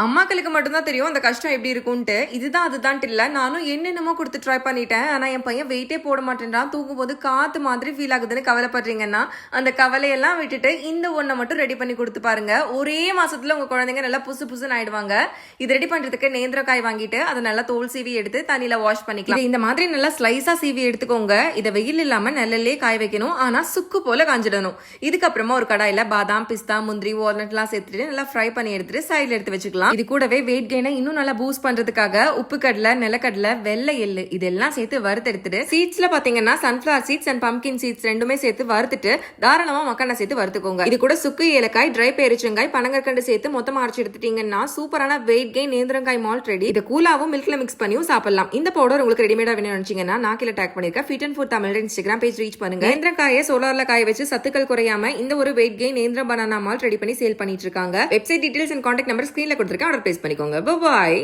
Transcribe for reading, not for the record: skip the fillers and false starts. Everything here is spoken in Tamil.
அம்மாக்களுக்கு மட்டும்தான் தெரியும் அந்த கஷ்டம் எப்படி இருக்கும்ட்டு. இதுதான் அதுதான் இல்ல, நானும் என்னென்னமோ கொடுத்து ட்ரை பண்ணிட்டேன். ஆனா என் பையன் வெயிட்டே போட மாட்டேன்றான். தூக்கும் போது காத்து மாதிரி ஃபீல் ஆகுதுன்னு கவலைப்படுறீங்கன்னா அந்த கவலையெல்லாம் விட்டுட்டு இந்த ஒன்றை மட்டும் ரெடி பண்ணி கொடுத்து பாருங்க. ஒரே மாசத்துல உங்க குழந்தைங்க நல்லா புசு புசுன்னு ஆயிடுவாங்க. இது ரெடி பண்றதுக்கு நேந்திரக்காய் வாங்கிட்டு அதை நல்லா தோல் சீவி எடுத்து தண்ணியில வாஷ் பண்ணிக்கலாம். இந்த மாதிரி நல்லா ஸ்லைஸா சீவி எடுத்துக்கோங்க. இதை வெயில் இல்லாம நெல்லிலே காய வைக்கணும். ஆனா சுக்கு போல காஞ்சிடணும். இதுக்கப்புறமா ஒரு கடாயில பாதாம், பிஸ்தா, முந்திரி, வால்நட் எல்லாம் சேர்த்துட்டு நல்லா ஃப்ரை பண்ணி எடுத்துட்டு சைட்ல எடுத்து வச்சுக்கலாம். இது கூடவே வெயிட் கெயினை இன்னும் நல்லா பூஸ்ட் பண்றதுக்காக உப்பு கடலை, நிலக்கடலை, வெள்ளை எள்ளு இதெல்லாம் சேர்த்து வறுத்தெடுத்துட்டு சீட்ஸ்ல பாத்தீங்கன்னா sunflower seeds and pumpkin seeds ரெண்டுமே சேர்த்து வறுத்துட்டு தாராளமா மக்கான சேர்த்து வறுத்துக்கோங்க. இது கூட சுக்கு, ஏலக்காய், ட்ரை பேரிச்சங்காய், பனங்கற்கண்டு சேர்த்து மொத்தமா அரைச்சு எடுத்துட்டீங்கன்னா சூப்பரான வெயிட் கெயின் நேந்திரங்காய் மால்ட் ரெடி. இது கூலாவும் மில்க்ல மிக்ஸ் பண்ணியும் சாப்பிடலாம். இந்த பவுடர் உங்களுக்கு ரெடிமேடா வேணும்னு நினைச்சீங்கன்னா நான் கீழே டேக் பண்ணிருக்கேன். Fit and food Tamil Instagram page reach பண்ணுங்க. நேந்திரங்காயை சோலார்ல காய வச்சு சத்துக்கள் குறையாம இந்த ஒரு வெயிட் கெயின் நேந்திர பனானா மால்ட் ரெடி பண்ணி சேல் பண்ணிட்டு இருக்காங்க. Website details and contact number ஸ்கிரீன்ல கொடுத்துருக்கேன். ஆர்டர் பிளேஸ் பண்ணிக்கோங்க. பாய்.